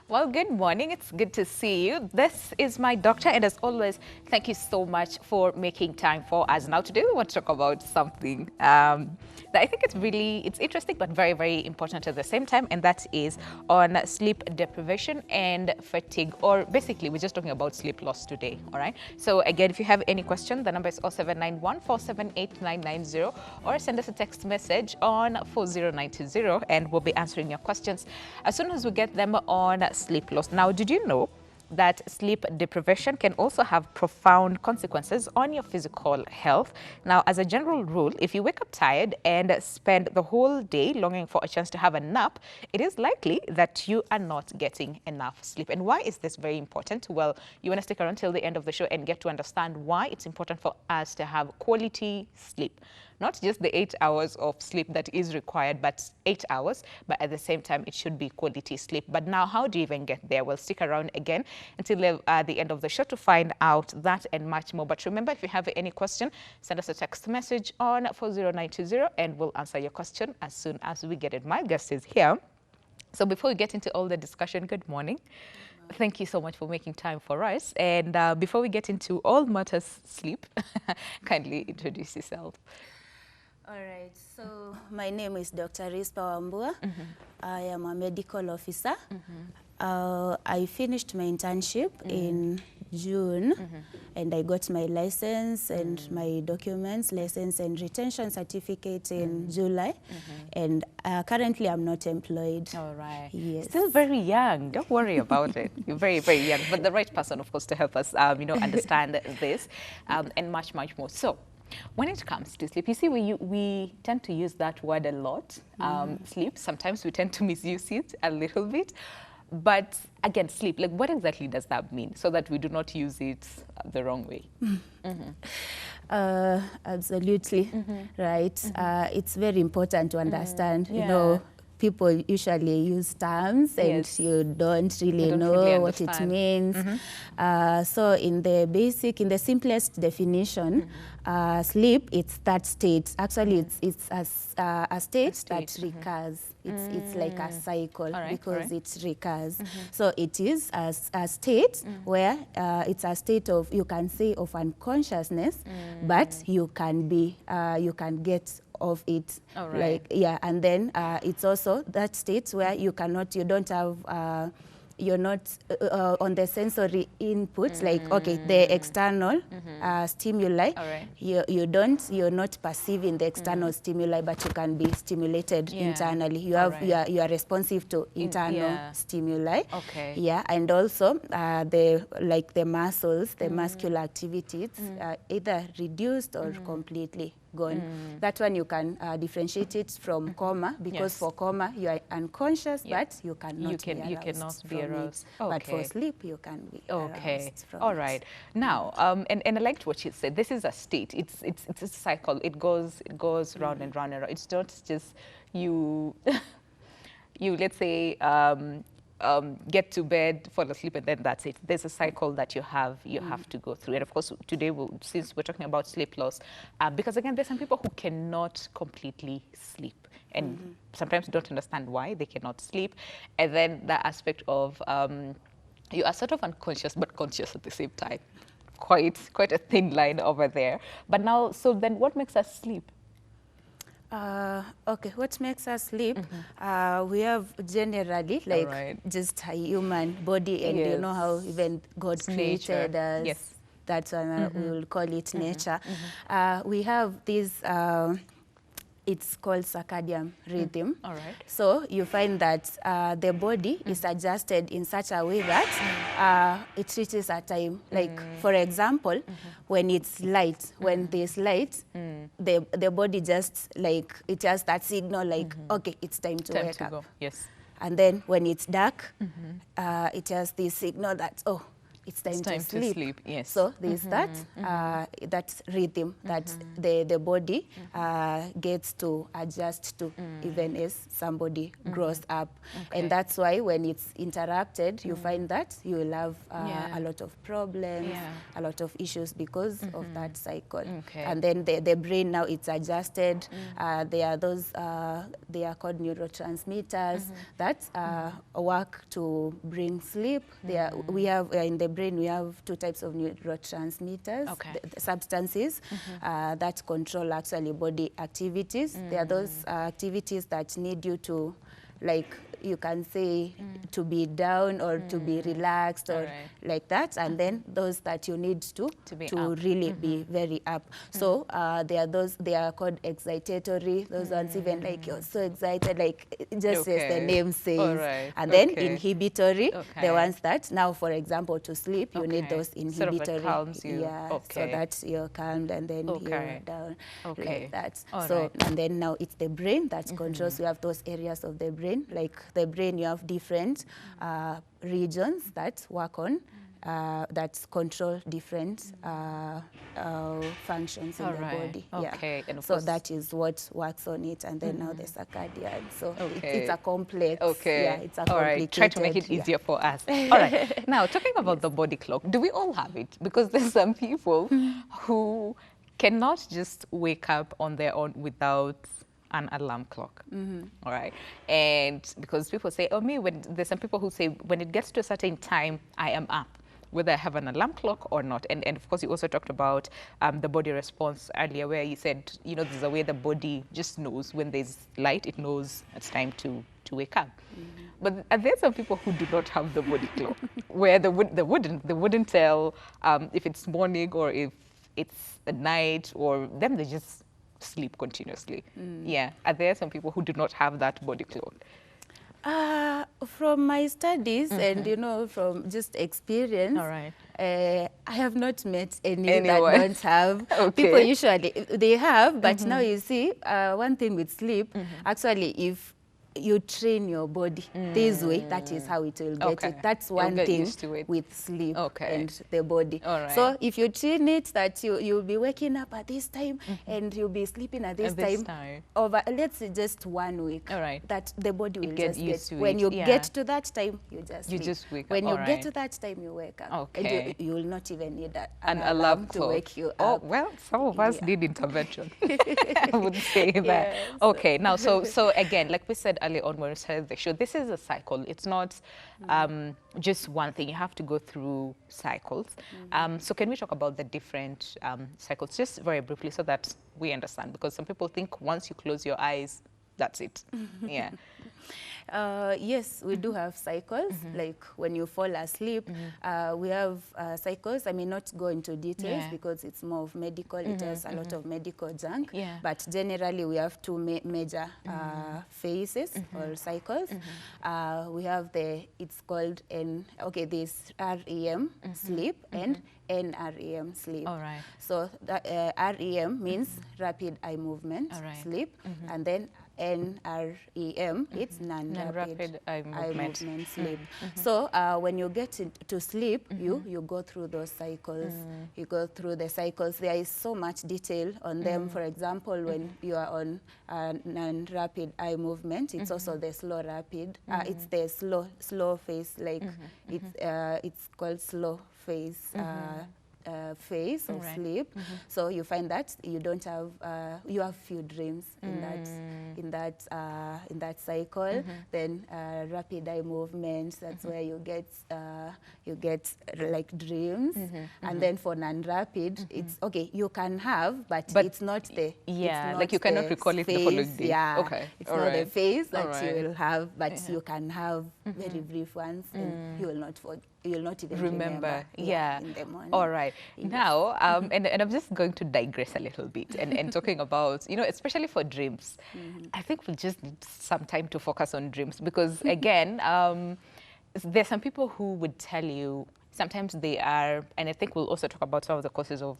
Well, good morning. It's good to see you. This is my doctor, and as always, thank you so much for making time for us. Now, today we want to talk about something that I think it's interesting, but very, very important at the same time, and that is on sleep deprivation and fatigue, or basically, we're just talking about sleep loss today. All right. So again, if you have any question, the number is 0791 478 990, or send us a text message on 40920, and we'll be answering your questions as soon as we get them on sleep loss. Now, did you know that sleep deprivation can also have profound consequences on your physical health? Now, as a general rule, if you wake up tired and spend the whole day longing for a chance to have a nap, it is likely that you are not getting enough sleep. And why is this very important? Well, you want to stick around till the end of the show and get to understand why it's important for us to have quality sleep. Not just the 8 hours of sleep that is required, but 8 hours, but at the same time, it should be quality sleep. But now, how do you even get there? Well, stick around again until the end of the show to find out that and much more. But remember, if you have any question, send us a text message on 40920, and we'll answer your question as soon as we get it. My guest is here. So before we get into all the discussion, good morning. Thank you so much for making time for us. And before we get into all matters sleep, kindly introduce yourself. All right, so my name is Dr. Rispa Wambua. I am a medical officer. I finished my internship in June, and I got my license and my documents, license and retention certificate in July. And currently I'm not employed. All right. Yes. Still very young. Don't worry about it. You're very, very young, but the right person, of course, to help us, understand this and much, much more. So, when it comes to sleep, you see, we tend to use that word a lot, sleep. Sometimes we tend to misuse it a little bit. But again, sleep, like what exactly does that mean so that we do not use it the wrong way? Absolutely, right. It's very important to understand, you know, people usually use terms and you don't really know what it means. So in the simplest definition, sleep, it's that state. Actually, it's a state that recurs. It's like a cycle because it recurs. So it is a state where it's a state of, you can say, of unconsciousness, but you can get of it, and then it's also that state where you don't have you're not on the sensory inputs, like the external stimuli. You're not perceiving the external stimuli, but you can be stimulated internally. You are responsive to internal stimuli. And also the muscles, the muscular activities, either reduced or completely gone. That one you can differentiate it from coma, because for coma you are unconscious, but you cannot be aroused. But for sleep you can be aroused from All right. Now, and I liked what you said. This is a state. It's a cycle. It goes round and round and round. It's not just you let's say get to bed, fall asleep, and then that's it. There's a cycle that you have to go through. And of course, today, since we're talking about sleep loss, because again, there's some people who cannot completely sleep, and sometimes don't understand why they cannot sleep. And then the aspect of you are sort of unconscious but conscious at the same time. Quite a thin line over there. But now, so then what makes us sleep? What makes us sleep? We have generally just a human body, and you know how even God created us. That's why we will call it nature. We have this. It's called circadian rhythm. So you find that the body is adjusted in such a way that it reaches a time. Like, for example, when it's light, when there's light, the body just it has that signal okay, it's time to wake up. Yes. And then when it's dark, it has this signal that, oh, it's time, It's time to sleep. Yes. So there's that that rhythm that the body gets to adjust to even as somebody grows up. Okay. And that's why when it's interrupted, you find that you will have a lot of problems, a lot of issues because of that cycle. Okay. And then the brain now it's adjusted. There are those, they are called neurotransmitters that work to bring sleep. We have in the brain, we have two types of neurotransmitters, the substances that control actually body activities. There are those activities that need you to, like, you can say to be down or to be relaxed or like that, and then those that you need to really be very up. So there are those, they are called excitatory, those ones even like you're so excited, like just as the name says. And then inhibitory, the ones that now, for example, to sleep, you need those inhibitory. Sort of like calms you. So that you're calmed and then you're down like that. And then now it's the brain that controls. We have those areas of the brain, like the brain, you have different regions that work on, that control different functions in the body. And so that is what works on it. And then now the circadian. So it's a complex. It's a complicated. Try to make it easier for us. All right. Now, talking about the body clock, do we all have it? Because there's some people who cannot just wake up on their own without an alarm clock. All right. And because people say, oh, there's some people who say, when it gets to a certain time, I am up, whether I have an alarm clock or not. And of course, you also talked about the body response earlier, where you said, there's a way the body just knows when there's light, it knows it's time to wake up. But there's some people who do not have the body clock, where they wouldn't tell if it's morning or if it's at night, or them, they just sleep continuously. Are there some people who do not have that body clock? From my studies and from just experience, I have not met any that don't have. People usually they have, but now you see, one thing with sleep, actually, if you train your body this way, that is how it will get it. That's one thing with sleep and the body. So if you train it that you'll be waking up at this time and you'll be sleeping at this time over, let's say, just 1 week, that the body will just get. When you get to that time, you just sleep. When you get to that time, you wake up. And you will not even need an alarm to wake you up. Oh, well, some of us need intervention. I would say that. Okay, now, so again, like we said earlier on when we started the show, this is a cycle. It's not just one thing. You have to go through cycles. So can we talk about the different cycles, just very briefly, so that we understand? Because some people think once you close your eyes, that's it. Yes, we do have cycles. Like when you fall asleep, we have cycles. I may not go into details because it's more of medical. It has a lot of medical junk. But generally, we have two major phases or cycles. We have it's called this REM sleep and NREM sleep. So REM means rapid eye movement sleep, and then NREM, it's non-rapid eye movement sleep. So when you get to sleep, you go through those cycles. You go through the cycles. There is so much detail on them. For example, when you are on non-rapid eye movement, it's also the slow rapid. It's the slow phase, like it's called slow phase. Phase of sleep. So you find that you don't have you have few dreams in that cycle. Then rapid eye movements, that's where you get like dreams. And then for non-rapid, it's you can have, but it's not the like you cannot recall it the following day. It's not the phase that you will have, but you can have very brief ones, and you will not forget. You'll not even remember in the morning. All right. Now, and I'm just going to digress a little bit and talking about, especially for dreams. I think we just need some time to focus on dreams because, again, there's some people who would tell you sometimes they are, and I think we'll also talk about some of the causes of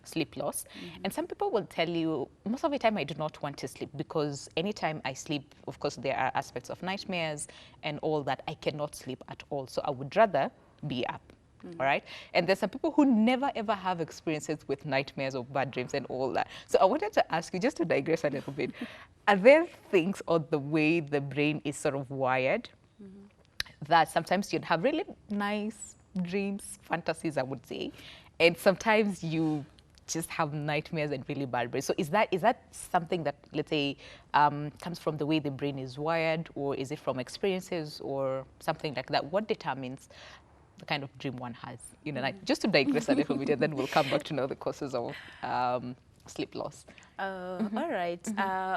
sleep loss. And some people will tell you, most of the time I do not want to sleep because anytime I sleep, of course, there are aspects of nightmares and all that. I cannot sleep at all. So I would rather be up. All right. And there's some people who never ever have experiences with nightmares or bad dreams and all that. So I wanted to ask you, just to digress a little bit, are there things or the way the brain is sort of wired that sometimes you'd have really nice dreams, fantasies, I would say, and sometimes you just have nightmares and really bad dreams? So is that something that, let's say, comes from the way the brain is wired, or is it from experiences or something like that? What determines the kind of dream one has in a night? Just to digress a little bit, and then we'll come back to know the causes of sleep loss. All right.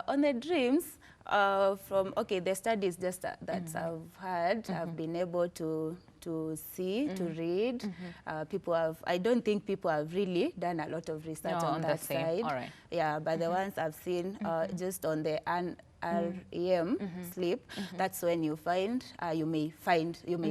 On the dreams, from the studies just that I've had, I've been able to see, to read. I don't think people have really done a lot of research on that side. All right. Yeah, but the ones I've seen just on the REM sleep, that's when you find you may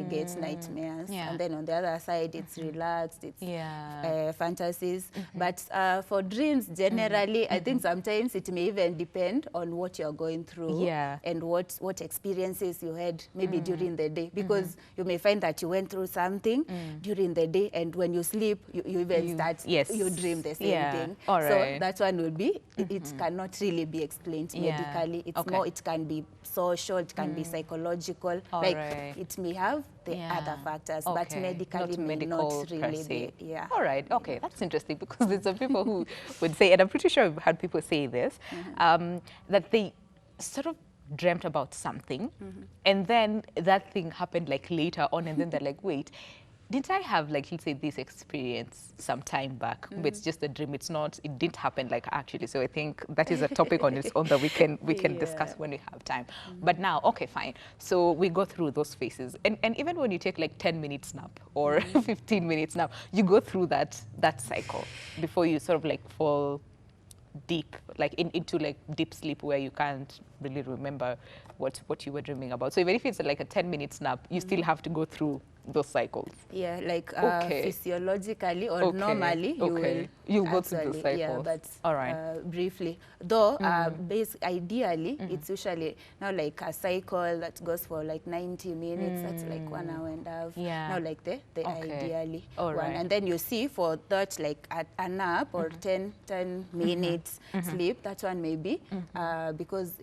get nightmares, and then on the other side it's relaxed, it's fantasies. But for dreams generally, I think sometimes it may even depend on what you're going through and what experiences you had maybe during the day, because you may find that you went through something during the day, and when you sleep you even you dream the same thing. So that one will be it cannot really be explained medically. It's more, it can be social, it can be psychological, it may have the other factors, but medically may not really be. All right, okay, that's interesting, because there's some people who would say, and I'm pretty sure I've heard people say this, that they sort of dreamt about something, and then that thing happened like later on, and then they're like, wait, didn't I have, like, let's say, this experience some time back? But it's just a dream. It didn't happen like actually. So I think that is a topic on its own that we can discuss when we have time. But now, okay, fine. So we go through those phases, and even when you take like 10 minutes nap or 15 minutes nap, you go through that cycle before you sort of like fall deep, like into like deep sleep, where you can't really remember what you were dreaming about. So even if it's like a 10 minute nap, you still have to go through those cycles. Yeah, like physiologically or normally you'll go through the cycles. Yeah, but briefly. Though ideally it's usually now like a cycle that goes for like 90 minutes. That's like 1 hour and a half. Now like the ideally one. And then you see for that like a nap or 10 minutes sleep, that one may be because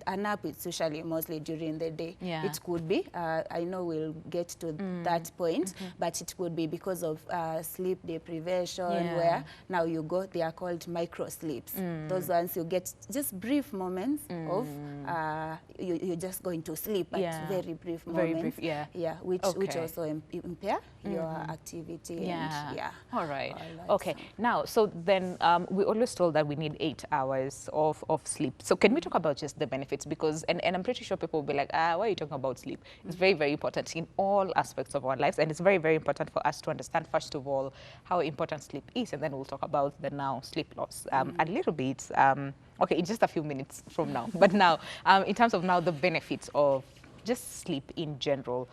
a nap is usually mostly during the day. It could be, I know we'll get to that point, but it could be because of sleep deprivation, where now you go, they are called micro sleeps. Those ones you get just brief moments of you're just going to sleep, but very brief moments. Which also impair your activity. All right. Okay. Now, so then we always told that we need 8 hours of sleep. So can we talk about just the benefits? Because, and I'm pretty sure people will be like, why are you talking about sleep? It's very, very important in all aspects of our lives, and it's very, very important for us to understand, first of all, how important sleep is, and then we'll talk about the now sleep loss a little bit, in just a few minutes from now. But now, in terms of now the benefits of just sleep in general,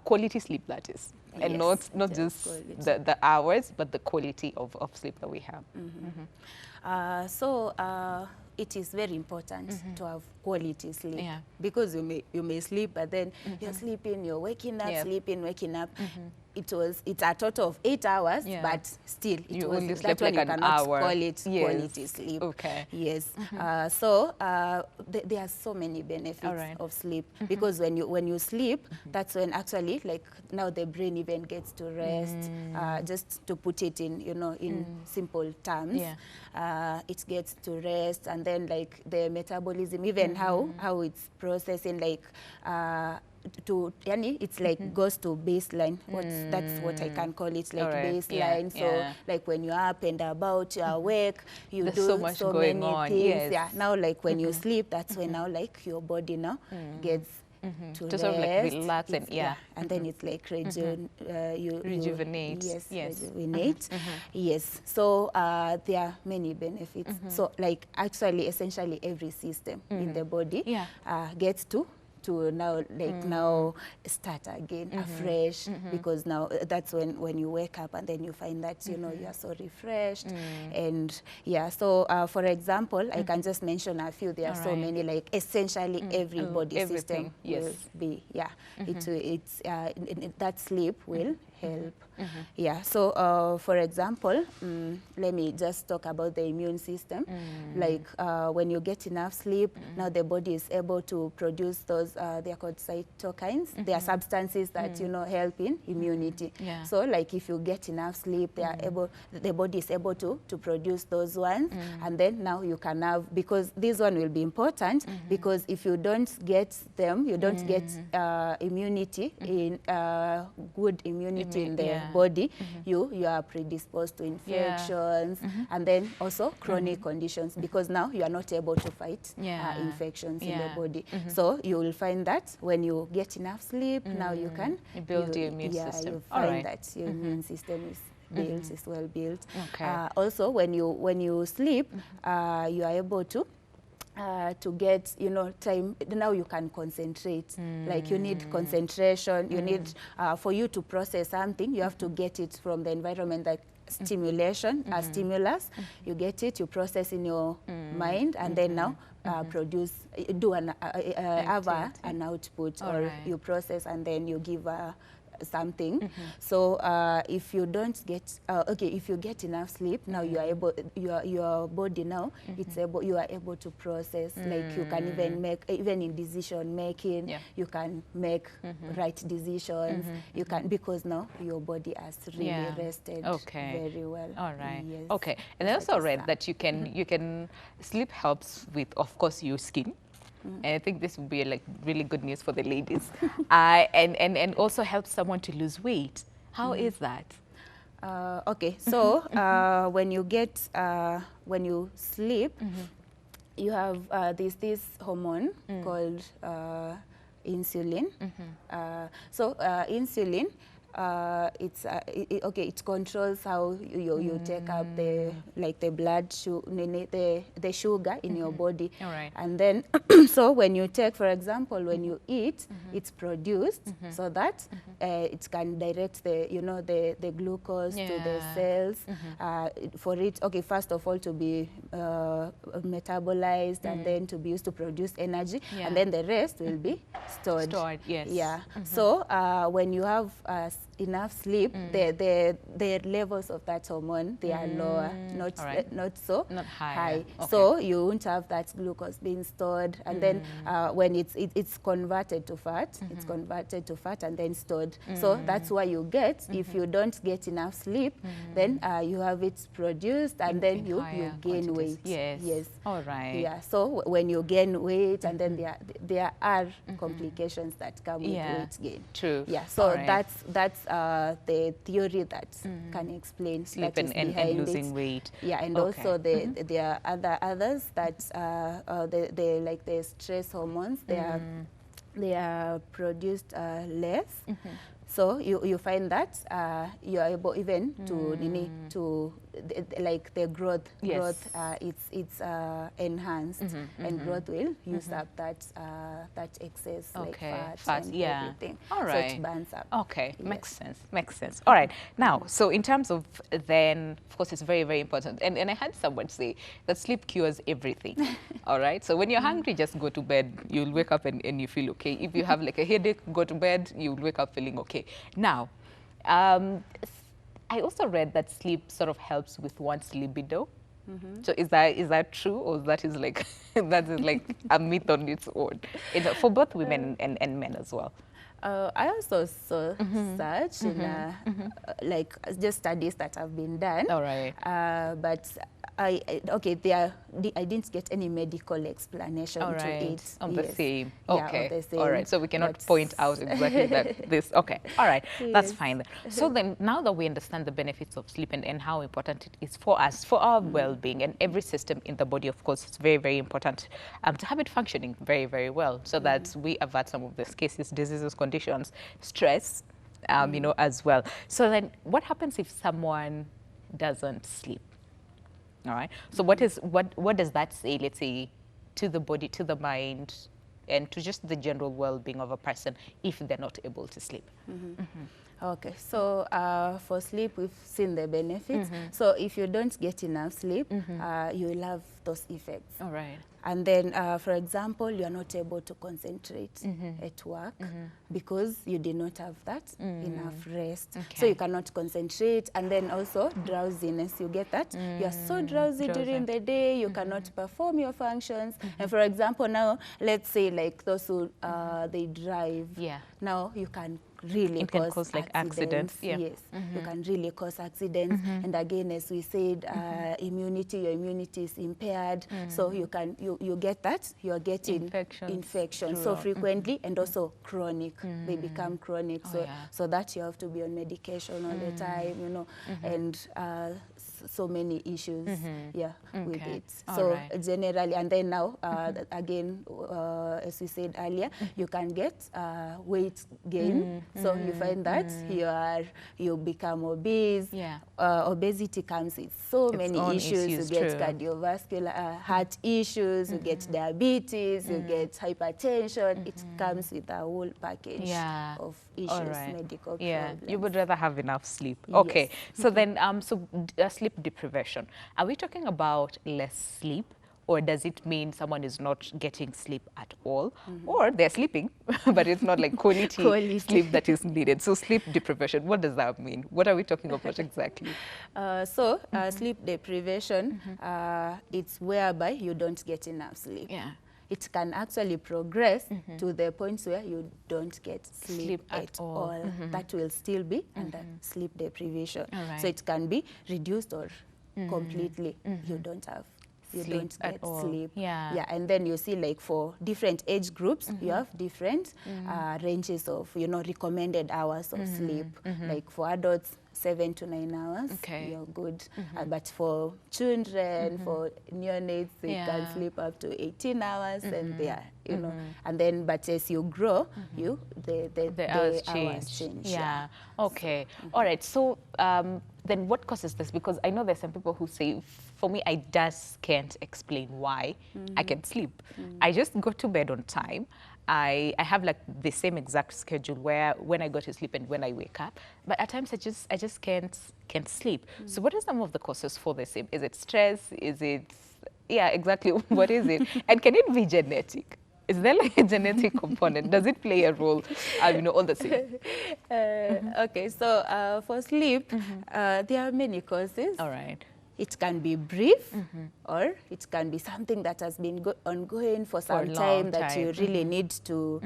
quality sleep, that is, and not just the hours, but the quality of sleep that we have. It is very important to have quality sleep, because you may sleep, but then you're sleeping, you're waking up, sleeping, waking up. It's a total of 8 hours, but still you only slept that like one an you cannot hour. call it quality sleep. Yes. So there are so many benefits of sleep, because when you sleep, that's when actually, like, now the brain even gets to rest. Just to put it in in simple terms, it gets to rest, and then like the metabolism, even how it's processing, like it's like goes to baseline. That's what I can call it, like baseline. So like when you're up and about, you're awake, you do so many things. Now like when you sleep, that's when now like your body now gets to sort of like relax, and and then it's like rejuvenate. Rejuvenate. Yes. So there are many benefits. So like actually essentially every system in the body gets to now now start again afresh, because now that's when you wake up, and then you find that you are so refreshed. And so for example, I can just mention a few. There are so many, like essentially every body system will be it's that sleep will help. Yeah, so for example, let me just talk about the immune system. Like when you get enough sleep, now the body is able to produce those, they are called cytokines. They are substances that, you know, help in immunity. Yeah. So like if you get enough sleep, they are able, the body is able to produce those ones. And then now you can have, because this one will be important, because if you don't get them, you don't get immunity, in good immunity in the body, you are predisposed to infections and then also chronic conditions, because now you are not able to fight infections in the body. So you will find that when you get enough sleep, now you can build your immune system. You find that your immune system is built, is well built. Okay. Also, when you sleep, you are able to get, you know, time. Now you can concentrate. Like you need concentration. You need, for you to process something, you have to get it from the environment, like stimulation, stimulus. You get it, you process in your mind, and then now produce, do an an output, or you process and then you give something. So if you don't get if you get enough sleep, now you are able, your body now, it's able, you are able to process. Like you can even make, even in decision making, you can make right decisions. You can, because now your body has really rested very well. All right. Yes. Okay. And I also read that you can sleep helps with, of course, your skin. And I think this would be like really good news for the ladies. And also helps someone to lose weight. How is that? Okay, so when you get, when you sleep, you have this hormone called insulin. So insulin, it's it controls how you take up the, like the blood the sugar in your body. All right. And then so when you take, for example, when you eat, it's produced so that it can direct the, you know, the glucose to the cells, for it, first of all to be metabolized and then to be used to produce energy, and then the rest will be stored. Yes. Yeah. So when you have enough sleep, the levels of that hormone, they are lower, not high. Okay. So you won't have that glucose being stored, and then when it's converted to fat, it's converted to fat and then stored. So that's why you get, if you don't get enough sleep, then you have it produced, and then you gain weight. Yes. All right. Yeah. So when you gain weight, and then there are complications that come with weight gain. True. Yeah. So that's the theory that can explain sleep that is and losing weight. Yeah, and also there are others that they like the stress hormones. They are produced less. So you find that you are able even to like the growth. It's enhanced, and growth will use up that excess like fat and everything. All right. So it burns up. Okay, makes sense. All right. Now, so in terms of then, of course, it's very, very important. And I had someone say that sleep cures everything. All right. So when you're hungry, just go to bed. You'll wake up and you feel okay. If you have like a headache, go to bed. You'll wake up feeling okay. Now, I also read that sleep sort of helps with one's libido. So is that true, or that is like that is like a myth on its own, for both women and men as well? I also saw such in like just studies that have been done. All right. But I didn't get any medical explanation to it. On the same. Yeah, okay. on the same. All right. So we cannot point out exactly that this. Okay. All right. That's fine. So then, now that we understand the benefits of sleep and how important it is for us, for our well-being, and every system in the body, of course, it's very, very important to have it functioning very, very well, so that we avert some of these cases, diseases, conditions, stress, you know, as well. So then, what happens if someone doesn't sleep? All right. So what does that say, let's say, to the body, to the mind, and to just the general well-being of a person if they're not able to sleep? Okay, so for sleep, we've seen the benefits. So if you don't get enough sleep, you will have those effects. All right. And then, for example, you are not able to concentrate at work because you did not have that enough rest. Okay. So you cannot concentrate. And then also drowsiness, you get that? You are so drowsy during the day, you cannot perform your functions. And for example, now, let's say like those who they drive. Yeah. Now you can really It can cause like accidents. Yeah. Yes, you can really cause accidents. And again, as we said, your immunity is impaired. So you get that, you're getting infections so frequently and also chronic. They become chronic. So that you have to be on medication all the time, you know, and so many issues with it. So generally, and then now, again, as we said earlier, you can get weight gain. So you find that you become obese. Obesity comes with so many issues. You get cardiovascular heart issues, you get diabetes, you get hypertension. It comes with a whole package of issues, medical problems. You would rather have enough sleep. Yes. Okay, so then, sleep deprivation. Are we talking about less sleep? Or does it mean someone is not getting sleep at all? Or they're sleeping, but it's not like quality sleep that is needed. So sleep deprivation, what does that mean? What are we talking about exactly? Sleep deprivation, it's whereby you don't get enough sleep. Yeah. It can actually progress to the point where you don't get sleep at all. That will still be under sleep deprivation. So it can be reduced or completely you don't get sleep. Yeah, and then you see like for different age groups, you have different ranges of, you know, recommended hours of sleep. Like for adults, 7 to 9 hours, you're good. But for children, for neonates, they can sleep up to 18 hours and they are, you know, and then, but as you grow, the hours change. Yeah. Okay. All right. So then what causes this? Because I know there's some people who say, for me, I just can't explain why I can sleep. I just go to bed on time. I have like the same exact schedule where when I go to sleep and when I wake up, but at times I just can't sleep. So what are some of the causes for the same? Is it stress? Is it, exactly, what is it? And can it be genetic? Is there like a genetic component? Does it play a role? You know, all the same. Okay, so for sleep, there are many causes. All right. It can be brief, or it can be something that has been ongoing for some time that you really need to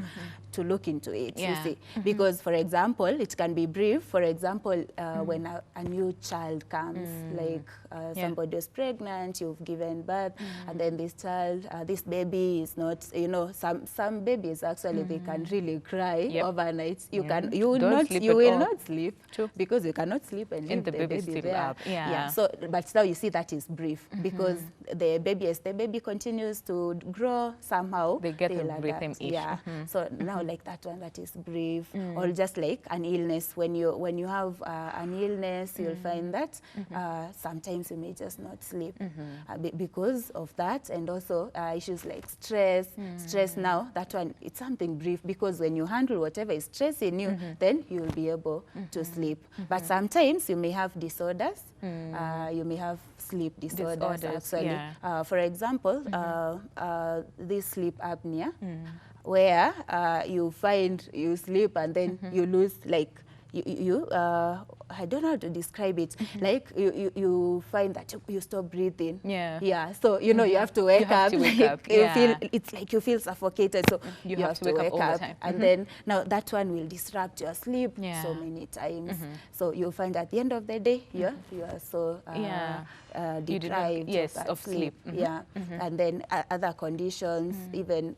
look into it, you see. Because, for example, it can be brief. For example, when a new child comes, like somebody is pregnant, you've given birth, and then this child, this baby is not, you know, some babies actually, they can really cry overnight. You will not sleep because you cannot sleep and leave the baby there. Up. So, but now you see that is brief because the baby, as the baby continues to grow, somehow they get a breathing issue. So now like that one, that is brief. Or just like an illness, when you have an illness, you'll find that sometimes you may just not sleep because of that, and also issues like stress. Stress now, that one, it's something brief because when you handle whatever is stressing you, then you'll be able to sleep. But sometimes you may have disorders. You may have sleep disorders actually. For example, this sleep apnea, where you find you sleep and then you lose, like, I don't know how to describe it. Like you find that you stop breathing. So you know you have to wake up. You feel, it's like you feel suffocated. So you have to wake up. And then now that one will disrupt your sleep so many times. So you'll find at the end of the day you are so deprived of sleep. And then other conditions, even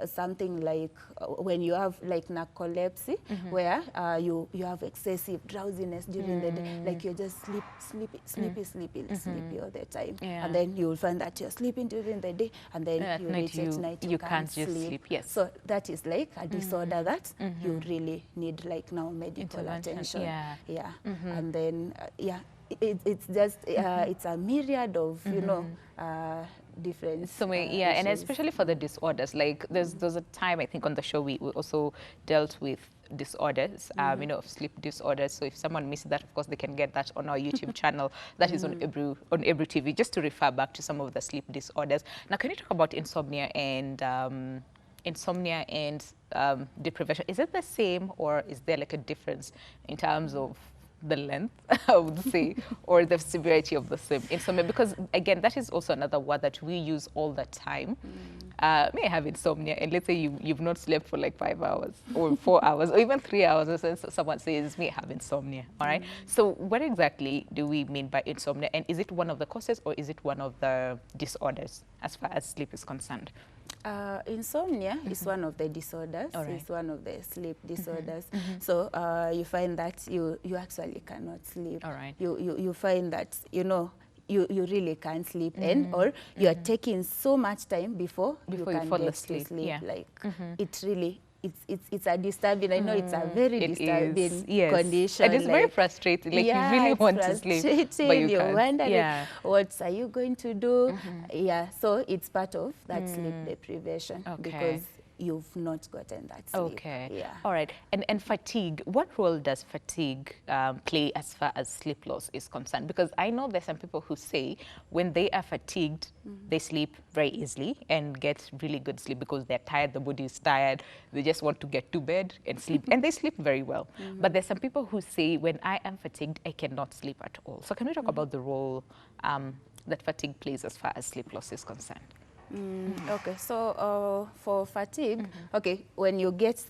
something like when you have like narcolepsy, where you have excessive drowsiness during the day, like you're just sleepy all the time, and then you will find that you're sleeping during the day, and then at night you can't just sleep. So that is like a disorder that you really need like now medical attention. And then it's just it's a myriad of you know different so many, yeah, issues. and especially for the disorders, like there's a time I think on the show we also dealt with disorders, of sleep disorders. So if someone missed that, of course, they can get that on our YouTube channel. That is on Ebru TV, just to refer back to some of the sleep disorders. Now, can you talk about insomnia and deprivation? Is it the same, or is there like a difference in terms of the length, I would say, or the severity of the same insomnia? Because again, that is also another word that we use all the time. May I have insomnia, and let's say you've not slept for like 5 hours or 4 hours or even 3 hours, and so someone says, may I have insomnia, all right? So what exactly do we mean by insomnia, and is it one of the causes or is it one of the disorders as far as sleep is concerned? Insomnia is one of the disorders. Right. It's one of the sleep disorders. So you find that you actually cannot sleep. All right. You find that, you really can't sleep, and or you are taking so much time before you can fall get asleep. to sleep. Yeah. Like it really. It's a disturbing. I know it's a very disturbing yes. condition. And it's very frustrating. Like you really want to sleep, but you You're can't. wondering what are you going to do? Yeah, so it's part of that sleep deprivation because you've not gotten that sleep. Okay. Yeah. All right. And fatigue, what role does fatigue play as far as sleep loss is concerned? Because I know there's some people who say when they are fatigued, they sleep very easily and get really good sleep because they're tired, the body is tired, they just want to get to bed and sleep, and they sleep very well. But there's some people who say when I am fatigued, I cannot sleep at all. So can we talk about the role that fatigue plays as far as sleep loss is concerned? Okay, so for fatigue, okay, when you get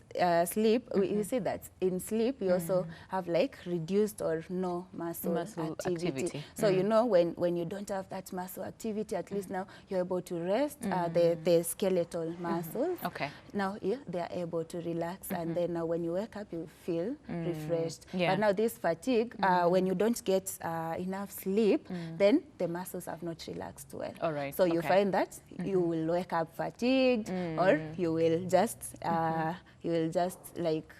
sleep, we see that in sleep you also have like reduced or no muscle activity. So you know when you don't have that muscle activity, at least now you're able to rest the skeletal muscles. Okay. Now they are able to relax, and then now when you wake up you feel refreshed. Yeah. But now this fatigue, when you don't get enough sleep, then the muscles have not relaxed well. All right. So you find that you will wake up fatigued, or you will just like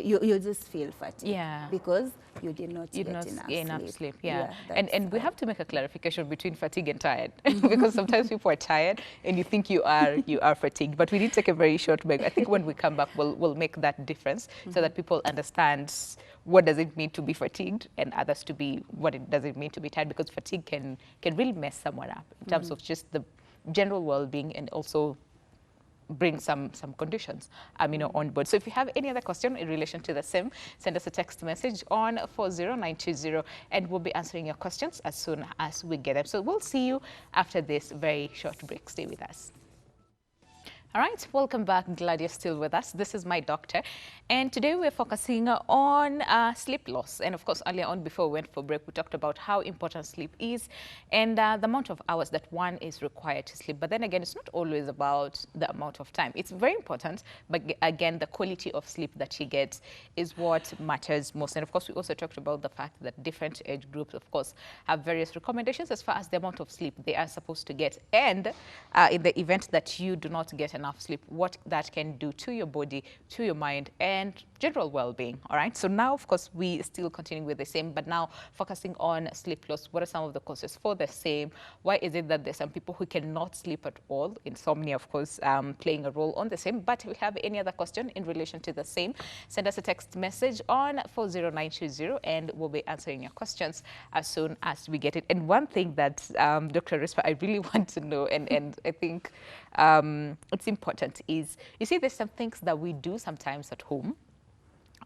you just feel fatigued because you did not get enough sleep. Yeah. And we have to make a clarification between fatigue and tired because sometimes people are tired and you think you are fatigued, but we need to take a very short break. I think when we come back we'll make that difference so that people understand what does it mean to be fatigued and others to be what it does it mean to be tired, because fatigue can really mess someone up in terms of just the general well-being and also bring some conditions on board. So if you have any other question in relation to the same, send us a text message on 40920 and we'll be answering your questions as soon as we get them. So we'll see you after this very short break. Stay with us. All right, welcome back. Glad you're still with us. This is My Doctor. And today we're focusing on sleep loss. And of course, earlier on, before we went for break, we talked about how important sleep is and the amount of hours that one is required to sleep. But then again, it's not always about the amount of time. It's very important, but again, the quality of sleep that you get is what matters most. And of course, we also talked about the fact that different age groups, of course, have various recommendations as far as the amount of sleep they are supposed to get. And in the event that you do not get enough sleep, what that can do to your body, to your mind, and general well-being. All right. So now, of course, we still continue with the same, but now focusing on sleep loss. What are some of the causes for the same? Why is it that there's some people who cannot sleep at all? Insomnia, of course, playing a role on the same. But if you have any other question in relation to the same, send us a text message on 40920 and we'll be answering your questions as soon as we get it. And one thing that Dr. Rispa, I really want to know, and I think it's important, is you see there's some things that we do sometimes at home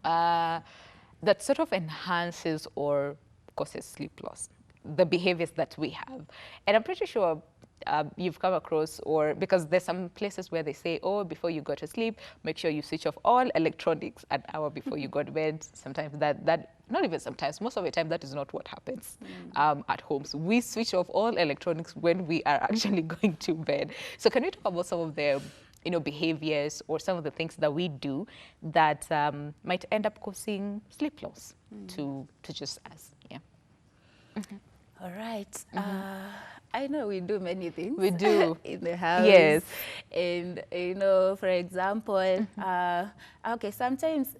that sort of enhances or causes sleep loss, the behaviors that we have. And I'm pretty sure you've come across, or because there's some places where they say, oh, before you go to sleep, make sure you switch off all electronics an hour before you go to bed. Sometimes that not even sometimes, most of the time, that is not what happens at home. So we switch off all electronics when we are actually going to bed. So can we talk about some of the behaviors or some of the things that we do that might end up causing sleep loss to just us? Yeah. All right. I know we do many things. We do. In the house. Yes. And, for example, okay, sometimes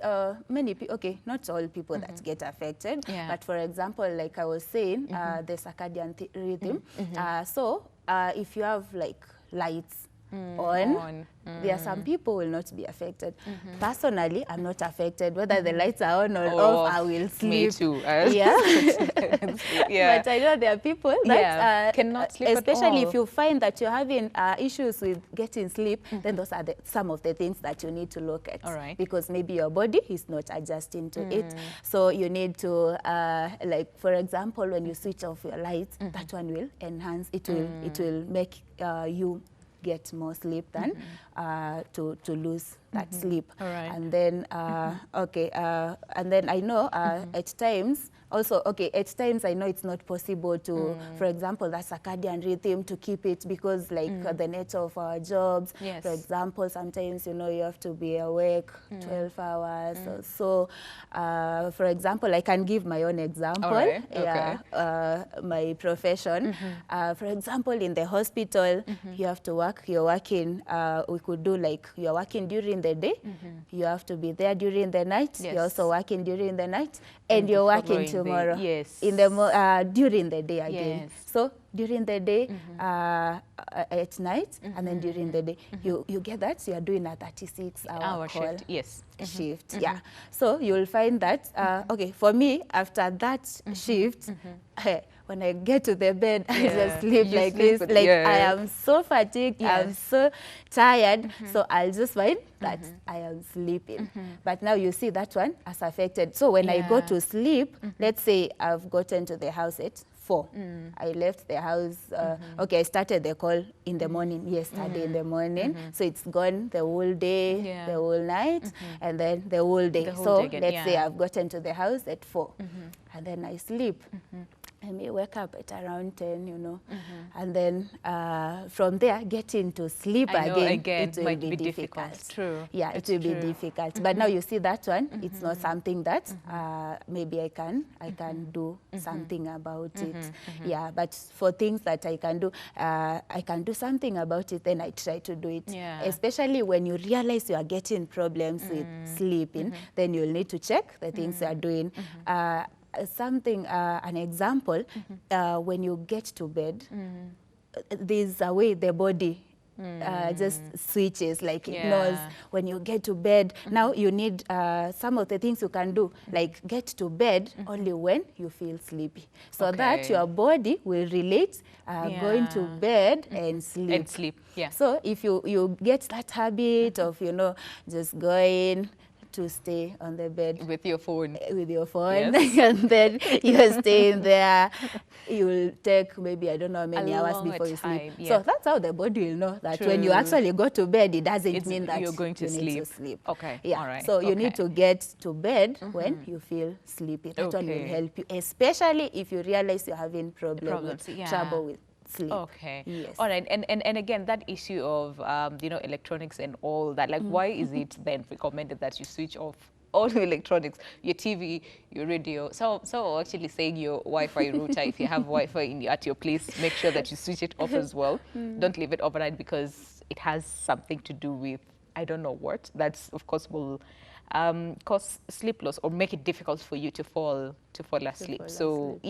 many people, okay, not all people that get affected, but for example, like I was saying, the circadian rhythm. So if you have like lights on. There are some people will not be affected. Personally, I'm not affected. Whether the lights are on or off, I will sleep. Me too. Yeah. But I know there are people that cannot sleep especially at all. if you find that you're having issues with getting sleep, then those are some of the things that you need to look at. All right. Because maybe your body is not adjusting to it. So you need to, like, for example, when you switch off your lights, that one will enhance, it will make you get more sleep than to lose that sleep. All right. And then and then I know at times also, at times I know it's not possible to, for example, that circadian rhythm, to keep it, because like the nature of our jobs, for example, sometimes, you know, you have to be awake 12 hours or so. For example, I can give my own example. Right. My profession. For example, in the hospital, you have to work, you're working, we could do like, you're working during the day, you have to be there during the night, you're also working during the night, and you're working tomorrow in the during the day again. So during the day, at night, and then during the day, you get that you are doing a 36-hour shift. Shift. Yeah. So you'll find that for me, after that shift, when I get to the bed, I just sleep like this. Like I am so fatigued, I'm so tired, so I'll just find that I am sleeping. But now you see that one has affected. So when I go to sleep, let's say I've gotten to the house at 4. I left the house, I started the call in the morning, yesterday in the morning. So it's gone the whole day, the whole night, and then the whole day. Let's say I've gotten to the house at 4, and then I sleep. I may wake up at around 10, you know, and then from there, getting to sleep again, it will be difficult. True. Yeah, it will be difficult. But now you see that one, it's not something that maybe I can do something about it. Yeah, but for things that I can do something about it, then I try to do it. Especially when you realize you are getting problems with sleeping, then you'll need to check the things you are doing. An example, when you get to bed, there's a way the body just switches, like it knows when you get to bed. Now you need some of the things you can do, like get to bed only when you feel sleepy, so that your body will relate going to bed and sleep. So if you get that habit of, you know, just going to stay on the bed with your phone, and then you're staying there, you'll take maybe, I don't know how many hours before you sleep. So that's how the body will know that when you actually go to bed, it doesn't mean that you're going to need sleep. to sleep. All right. So you need to get to bed when you feel sleepy. That one will help you, especially if you realize you're having trouble with sleep. Yes. All right. And again, that issue of you know, electronics and all that, like why is it then recommended that you switch off all your electronics, your TV, your radio? So actually saying your Wi-Fi router, if you have Wi-Fi at your place, make sure that you switch it off as well. Don't leave it overnight, because it has something to do with, I don't know what, that's of course will cause sleep loss or make it difficult for you to fall asleep. So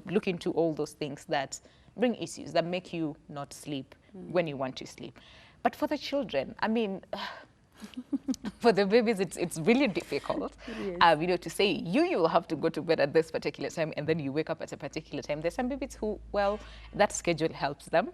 look into all those things that bring issues, that make you not sleep when you want to sleep. But for the children, I mean, for the babies, it's really difficult, you know, to say you will have to go to bed at this particular time and then you wake up at a particular time. There's some babies who, well, that schedule helps them.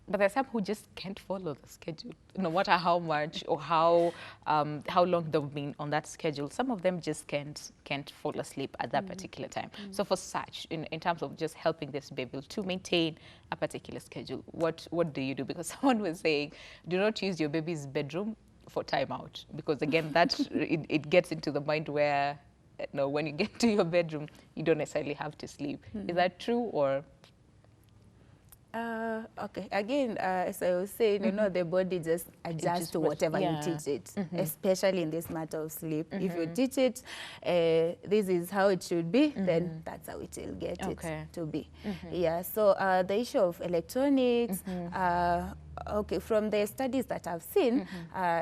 But there's some who just can't follow the schedule, no matter how much or how long they've been on that schedule. Some of them just can't fall asleep at that particular time. So for such, in terms of just helping this baby to maintain a particular schedule, what do you do? Because someone was saying, do not use your baby's bedroom for timeout, because again, that it gets into the mind where, no, when you get to your bedroom, you don't necessarily have to sleep. Is that true, or? Again, as I was saying, you know, the body just adjusts to whatever you teach it, especially in this matter of sleep. If you teach it, this is how it should be, then that's how it will get it to be. Yeah, so the issue of electronics, okay, from the studies that I've seen,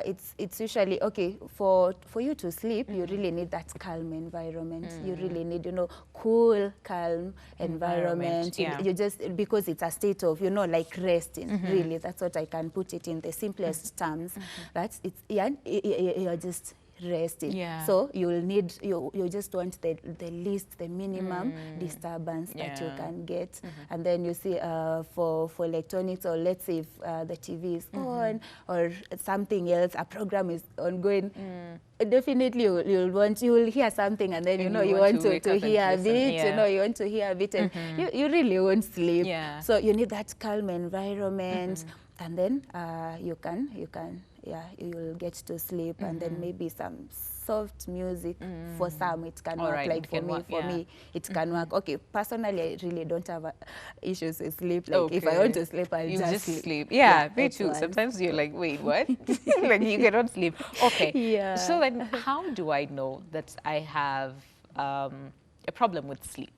it's usually, okay, for you to sleep, you really need that calm environment. You really need, you know, cool, calm environment. You just, because it's a state of, you know, like resting, really. That's what I can put it in the simplest terms. That's, it's, yeah, you're just resting. So you'll need, you just want the least, the minimum disturbance that you can get. And then you see for electronics, or let's say if the TV is on, or something else, a program is ongoing, definitely you'll hear something, and then you know you want to hear a bit, you know, you want to hear a bit, and you really won't sleep. So you need that calm environment, and then you can you'll get to sleep, and then maybe some soft music. For some it can work, like for me it can work. Okay, personally I really don't have issues with sleep. Like if I want to sleep, I'll just sleep. Me too. Sometimes you're like, wait, what? Like you cannot sleep. Okay. So then how do I know that I have a problem with sleep?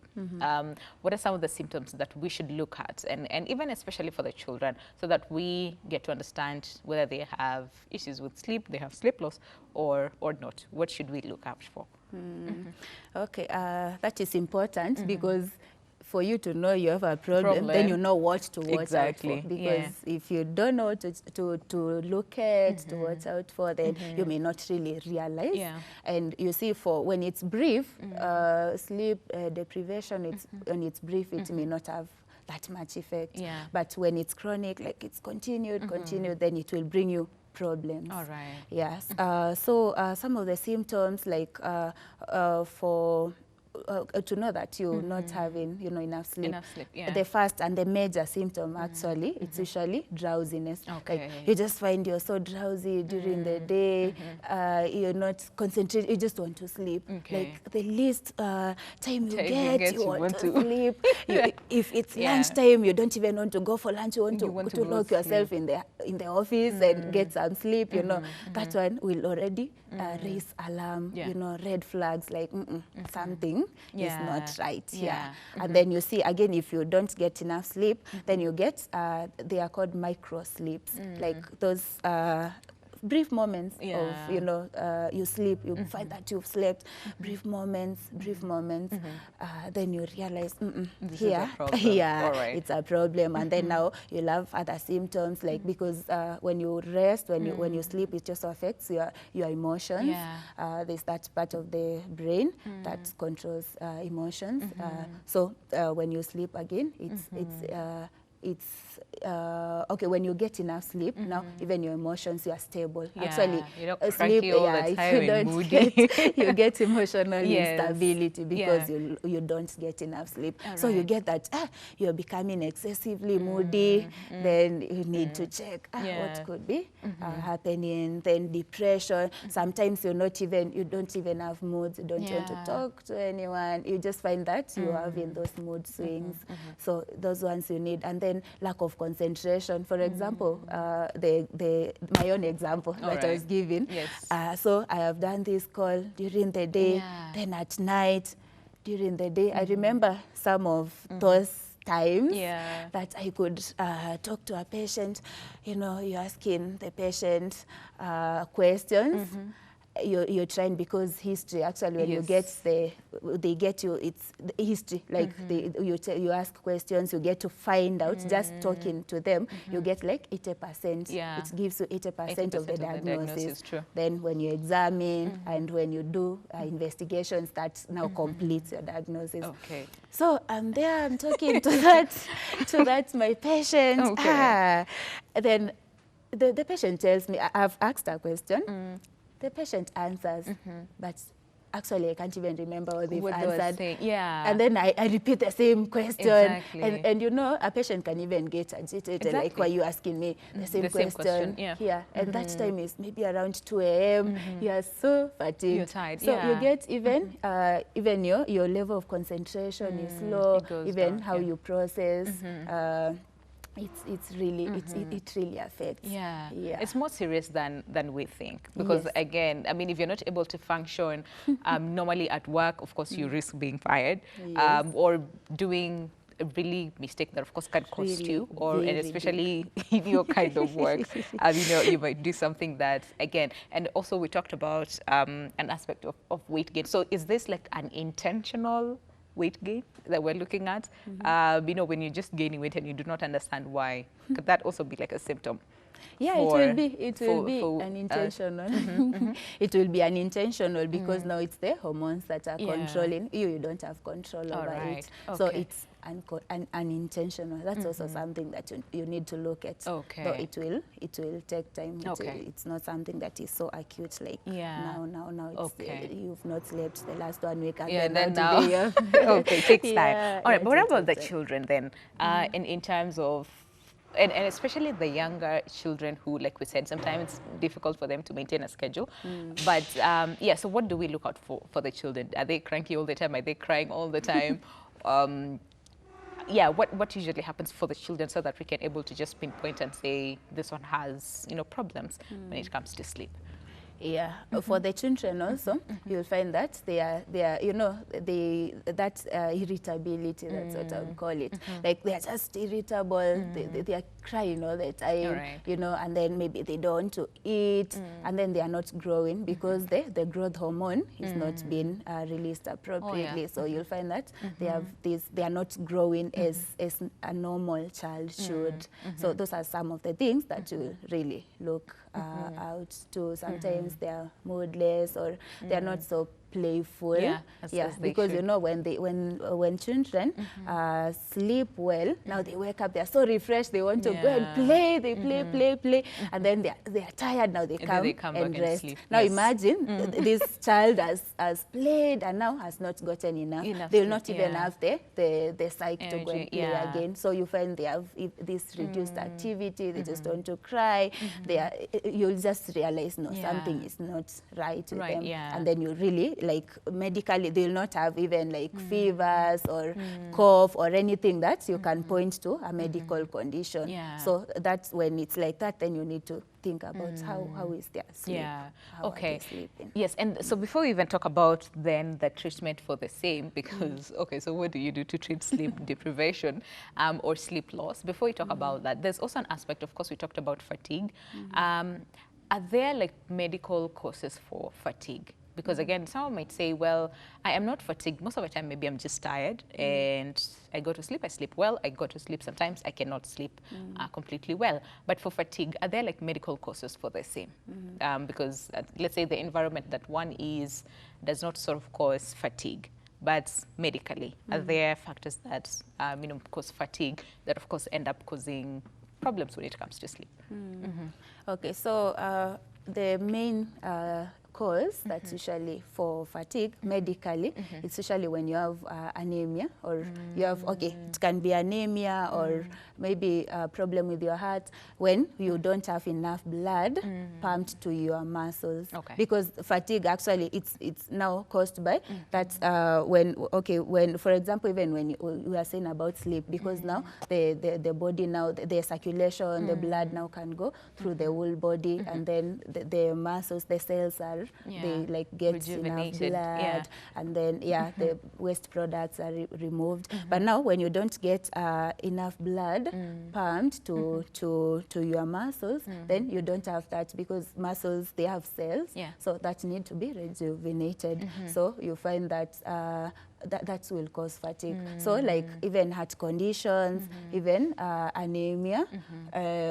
What are some of the symptoms that we should look at, and even especially for the children, so that we get to understand whether they have issues with sleep, they have sleep loss, or not? What should we look out for? Okay, that is important, because for you to know you have a problem, then you know what to watch out for. Because if you don't know to look at, to watch out for, then you may not really realize. And you see, for when it's brief, sleep deprivation, it's when it's brief, it may not have that much effect. But when it's chronic, like it's continued, then it will bring you problems. Yes. So some of the symptoms, like for to know that you're not having, you know, enough sleep. The first and the major symptom, actually, it's usually drowsiness. Like you just find you're so drowsy during the day. You're not concentrated. You just want to sleep. Like the least time you get, you want to sleep. If it's lunchtime, you don't even want to go for lunch. You want to lock yourself in the office and get some sleep. You know, that one will already raise alarm. You know, red flags, like something is not right here. And then you see, again, if you don't get enough sleep, then you get, they are called micro sleeps, like those brief moments of, you know, you sleep, you find that you've slept, brief moments, then you realize, here, it's a problem. And then now you'll have other symptoms, like, because when you rest, when you sleep, it just affects your emotions. There's that part of the brain that controls emotions. So when you sleep again, it's okay, when you get enough sleep, now even your emotions, you are stable. Actually, you're not sleep, all the time, you don't moody. you get emotional instability because you don't get enough sleep. So you get that you're becoming excessively moody. Then you need to check what could be happening. Then depression. Sometimes you don't even have moods. You don't want to talk to anyone. You just find that you are having those mood swings. So those ones you need. And then lack of concentration. For example, my own example that I was giving. So I have done this call during the day, then at night, during the day. I remember some of those times that I could talk to a patient. You know, you're asking the patient questions. You're trying, because history, actually, when you get they get you, it's the history, like you ask questions, you get to find out, just talking to them, you get like 80%. It gives you 80% of the diagnosis. Then when you examine and when you do investigations, that now completes your diagnosis. So I'm there, I'm talking to that my patient. Then the patient tells me, I've asked a question. The patient answers, but actually I can't even remember what they've answered. And then I repeat the same question. And you know, a patient can even get agitated, like, why are you asking me the same question? And that time is maybe around 2 a.m. You are so fatigued. You're tired. So you get even even your level of concentration is low, even how you process. It's really it really affects. It's more serious than we think, because again, I mean, if you're not able to function normally at work, of course you risk being fired, or doing a really mistake that, of course, can cost Really you, or and very especially in your kind of work, you know, you might do something that, again, and also we talked about an aspect of weight gain. So is this like an intentional weight gain that we're looking at? You know, when you're just gaining weight and you do not understand why, could that also be like a symptom? Yeah, it will be. It will be an intentional. It will be an intentional because now it's the hormones that are controlling you. You don't have control over it. Okay. So it's unintentional. That's also something that you need to look at. Okay. Though it will take time. It's not something that is so acute like now. It's, you've not slept the last 1 week and then now. Okay, it takes time. All right, but what about the children then? In terms of and especially the younger children who, like we said, sometimes it's difficult for them to maintain a schedule. But yeah, so what do we look out for the children? Are they cranky all the time? Are they crying all the time? Yeah, what usually happens for the children so that we can able to just pinpoint and say this one has, you know, problems when it comes to sleep? Yeah, for the children also, you'll find that they are you know, that irritability, that's what I would call it. Like they are just irritable, they are crying all the time, you know, and then maybe they don't want to eat, and then they are not growing because the growth hormone is not being released appropriately. So you'll find that they are not growing as a normal child should. So those are some of the things that you really look out to. Sometimes they are moodless or they are not so playful. Because you know, when children sleep well, now they wake up, they are so refreshed, they want to go and play, they play, and then they are tired, now they come and rest. Sleep. Now imagine this child has played and now has not gotten enough. They will not even have the psyche to go and play again. So you find they have this reduced activity, they just want to cry. You'll just realize, no, something is not right with them. And then you really, like medically, they'll not have even like fevers or cough or anything that you can point to a medical condition. So that's when it's like that, then you need to think about how is their sleep. How are they sleeping? Yes, and so before we even talk about then the treatment for the same, because okay, so what do you do to treat sleep deprivation or sleep loss? Before we talk about that, there's also an aspect, of course, we talked about fatigue. Are there like medical causes for fatigue? Because again, someone might say, well, I am not fatigued. Most of the time, maybe I'm just tired and I go to sleep, I sleep well, I go to sleep sometimes, I cannot sleep completely well. But for fatigue, are there like medical causes for the same? Because let's say the environment that one is does not sort of cause fatigue, but medically, are there factors that, you know, cause fatigue that of course end up causing problems when it comes to sleep? Okay, so the main cause that's usually for fatigue medically, it's usually when you have anemia, or you have, okay, it can be anemia or maybe a problem with your heart when you don't have enough blood pumped to your muscles. Because fatigue actually it's now caused by that when for example, even when you are saying about sleep, because now the body now the circulation, the blood now can go through the whole body, and then the muscles, the cells are they like get enough blood, and then the waste products are removed. But now when you don't get enough blood pumped to your muscles, then you don't have that, because muscles, they have cells, so that need to be rejuvenated. So you find that that will cause fatigue. So like even heart conditions, even anemia,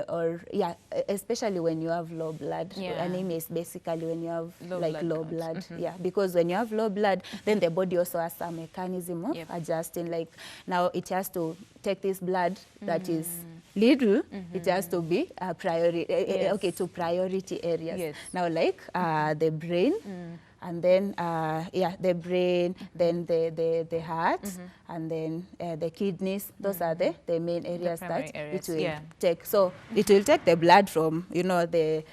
or especially when you have low blood. Anemia is basically when you have low blood. Because when you have low blood, then the body also has a mechanism of adjusting. Like now it has to take this blood that is little, it has to be a priority, to priority areas. Now like the brain, and then the brain, then the heart, and then the kidneys. Those are the main areas that it will take. So it will take the blood from, you know, the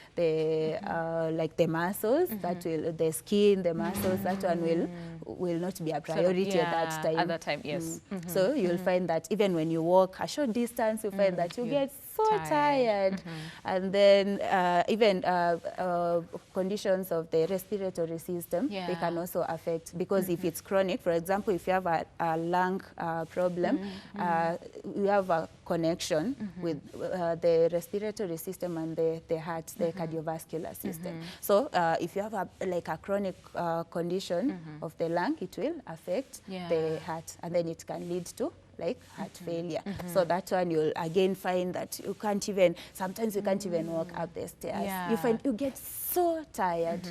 like the muscles, that will, the skin, the muscles, that one will not be a priority at that time. At that time, yes. So you'll find that even when you walk a short distance, you find that you get so tired. And then even conditions of the respiratory system, they can also affect, because if it's chronic, for example, if you have a lung problem, you have a connection with the respiratory system and the heart, the cardiovascular system. So if you have a chronic condition of the lung, it will affect the heart, and then it can lead to like heart failure. So that one you'll again find that you can't even, sometimes you can't even walk up the stairs. You find you get so tired.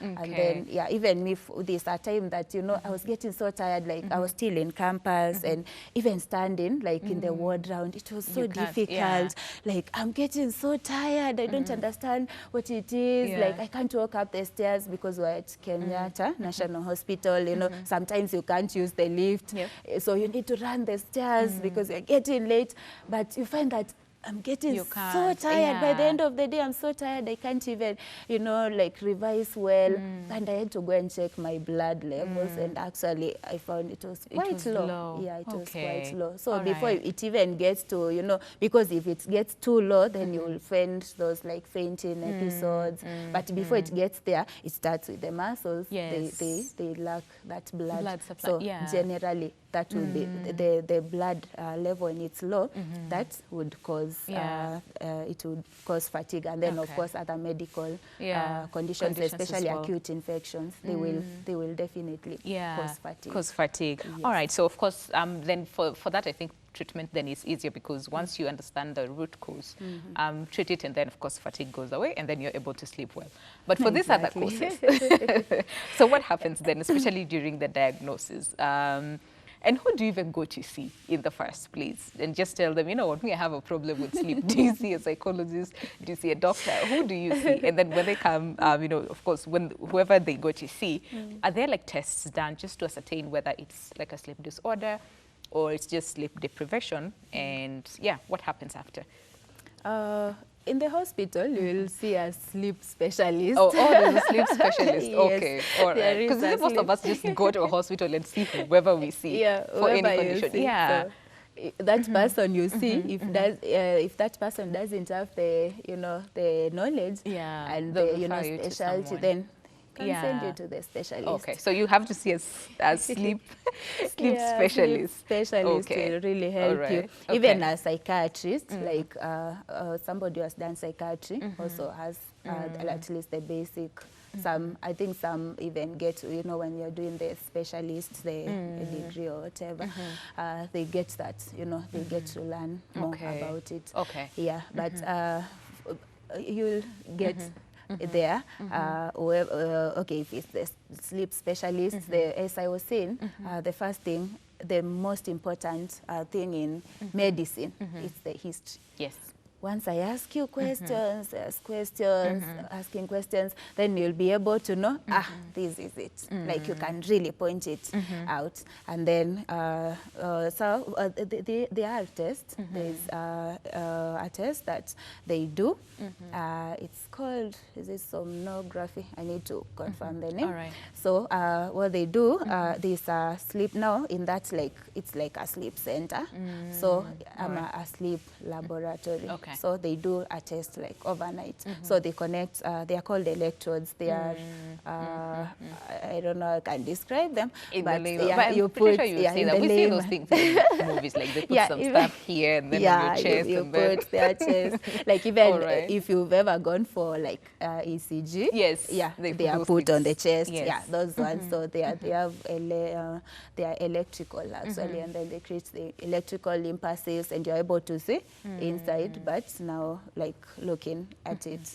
And then even me, there's a time that, you know, I was getting so tired, like I was still in campus and even standing like in the ward round, it was so difficult. Like I'm getting so tired, I don't understand what it is. Like I can't walk up the stairs because we're at Kenyatta National Hospital, you know, sometimes you can't use the lift. So you need to run the stairs because you're getting late, but you find that I'm getting so tired. By the end of the day, I'm so tired, I can't even, you know, like revise well. And I had to go and check my blood levels, and actually I found it was quite low. Yeah, it was quite low. So before it even gets to, you know, because if it gets too low, then you will find those like fainting episodes. But before it gets there, it starts with the muscles. They lack that blood supply. So generally, that would be the blood level when it's low, that would cause it would cause fatigue, and then of course other medical conditions, especially acute infections, they will definitely cause fatigue. All right, so of course then for that I think treatment then is easier, because once you understand the root cause, treat it, and then of course fatigue goes away, and then you're able to sleep well. But for these other causes, so what happens then, especially during the diagnosis? And who do you even go to see in the first place? And just tell them, you know what, me, I have a problem with sleep. Do you see a psychologist? Do you see a doctor? Who do you see? And then when they come, you know, of course, when whoever they go to see, are there like tests done just to ascertain whether it's like a sleep disorder or it's just sleep deprivation? And what happens after? In the hospital, you will see a sleep specialist. Oh, there's a sleep specialist. Okay, all right. Because most of us just go to a hospital and see whoever we see for any condition. So that person you see, if that person doesn't have the, you know, the knowledge and the, you know, specialty, then send you to the specialist. Okay, so you have to see a sleep specialist. Specialist will really help you. Even a psychiatrist, like somebody who has done psychiatry, also has at least the basic. I think some even get, you know, when you're doing the specialist, the degree or whatever, they get that, you know, they get to learn more about it. But you'll get there, if it's the sleep specialist, as I was saying, the first thing, the most important thing in medicine is the history. Once I ask you questions, asking questions, then you'll be able to know, this is it. Like you can really point it out. And then, there are tests. There's a test that they do. It's called, is it somnography? I need to confirm the name. So what they do, there's a sleep now in that, like, it's like a sleep center. So I'm a sleep laboratory. So they do a test like overnight. So they connect, they are called electrodes. They are, I don't know, I can describe them. But you put, sure you see that. We see those things in movies, like they put some stuff here and then on your chest. You put their chest. Like even if you've ever gone for like ECG, they are put on the chest. Those ones. So they have they are electrical actually, and then they create the electrical impulses, and you're able to see inside, but now like looking at it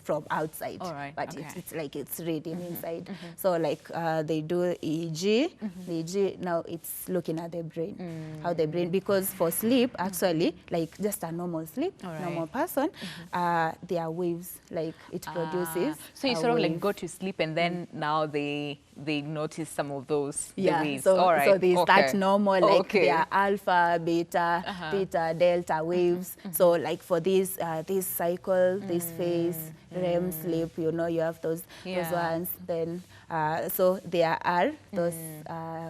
from outside. But it's like it's reading inside. So like they do EEG. The EEG now it's looking at the brain, how the brain, because for sleep actually, like just a normal sleep, normal person, there are waves like it produces. So you sort of like go to sleep, and then now they notice some of those waves. So they start normal, like they are alpha, beta, theta, delta waves. So like for this cycle, this phase, REM sleep, you know, you have those ones. Then, so there are those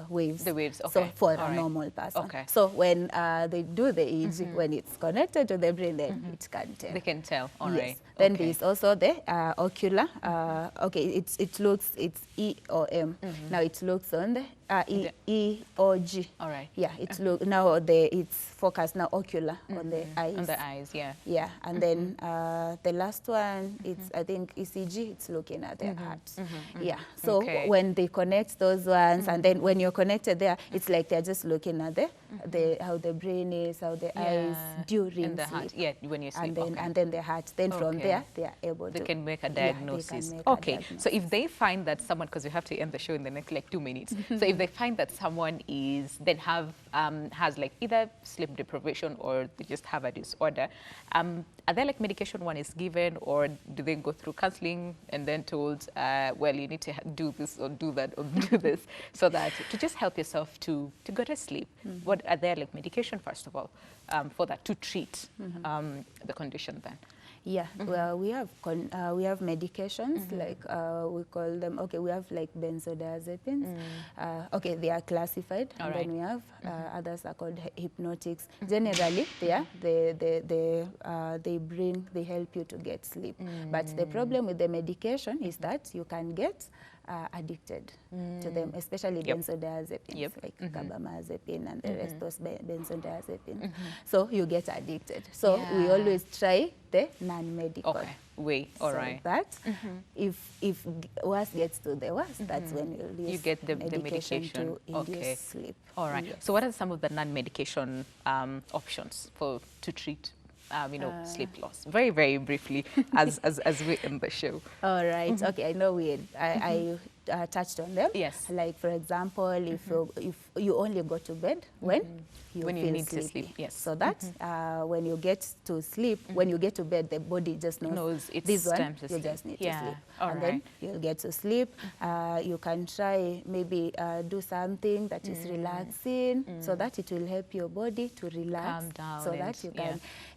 waves. The waves, okay. So for All a right. normal person. Okay. So when they do the EEG, when it's connected to the brain, then it can tell. They can tell, all yes. right. Then okay. there's also the ocular. Okay, it looks, it's E or M. Now it looks on the E or G. All right. Yeah, it's look now it's focused now ocular on the eyes. On the eyes, yeah. Yeah, and then the last one, it's I think ECG. It's looking at the heart. Yeah. So when they connect those ones, and then when you're connected there, it's like they're just looking at the how the brain is, how the eyes during the sleep. heart. Yeah, when you sleep. And then the heart. Then from there, they are able to. They can make a diagnosis. Yeah, they can make okay. a diagnosis. So if they find that someone, because we have to end the show in the next like 2 minutes. So if they find that someone is then has like either sleep deprivation or they just have a disorder, are there like medication one is given, or do they go through counseling and then told, well, you need to do this or do that or do this, so that to just help yourself to go to sleep? What are there like medication first of all for that to treat the condition then? Yeah, well, we have medications, like we call them, okay, we have like benzodiazepines. Okay, they are classified. All and right. then we have others are called hypnotics. Generally, they help you to get sleep. But the problem with the medication is that you can get addicted to them, especially benzodiazepines, like carbamazepine and the rest of benzodiazepines. So you get addicted. So we always try the non-medical way. All right. So that if worse gets to the worst, that's when you get the medication to induce sleep. All right. Yes. So what are some of the non-medication options to treat sleep loss? Very, very briefly, as we end the show. All right. Okay. I know I touched on them. Yes. Like for example, if you only go to bed when you need sleepy. to sleep. Yes. So that when you get to sleep, when you get to bed, the body just knows it's this one. time to sleep. You just need to sleep. All and right. then you'll get to sleep. You can try maybe do something that is relaxing, so that it will help your body to relax. Calm down. So that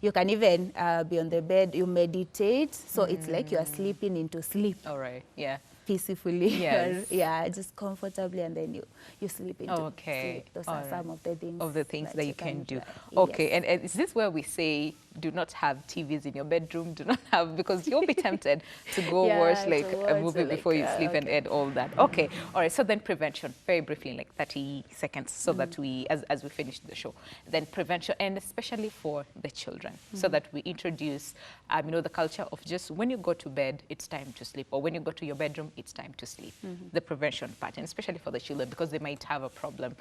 you can even be on the bed. You meditate. So it's like you are sleeping into sleep. All right. Yeah. Peacefully, yes. Just comfortably, and then you sleep into sleep. Those are some of the things that you can do. Try. Okay, yes. and is this where we say do not have TVs in your bedroom? Do not have, because you'll be tempted to go watch like a movie before you sleep and add all that. Okay, all right. So then prevention, very briefly, like 30 seconds, so that we, as we finish the show, then prevention, and especially for the children, so that we introduce, the culture of just when you go to bed, it's time to sleep, or when you go to your bedroom, it's time to sleep. The prevention part, and especially for the children, because they might have a problem,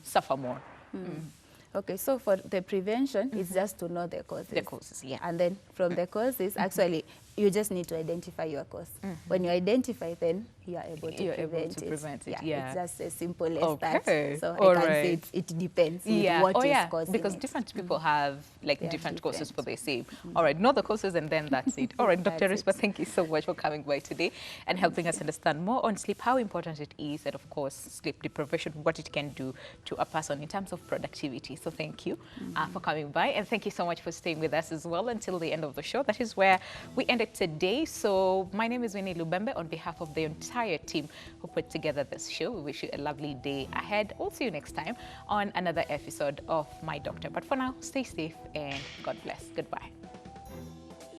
suffer more. Okay, so for the prevention, it's just to know the causes. The causes, yeah. And then from the causes, actually, you just need to identify your cause. When you identify, then you are able to prevent it. Yeah. It's just as simple as that. So all I can say it depends with what is causing because it. different people have like different causes for the same. All right, know the causes, and then that's it. All right, Dr. Rispa, thank you so much for coming by today and helping us understand more on sleep, how important it is, and of course, sleep deprivation, what it can do to a person in terms of productivity. So thank you for coming by, and thank you so much for staying with us as well until the end of the show. That is where we end it today. So my name is Winnie Lubembe. On behalf of the entire team who put together this show, we wish you a lovely day ahead. We'll see you next time on another episode of My Doctor. But for now, stay safe and God bless. Goodbye.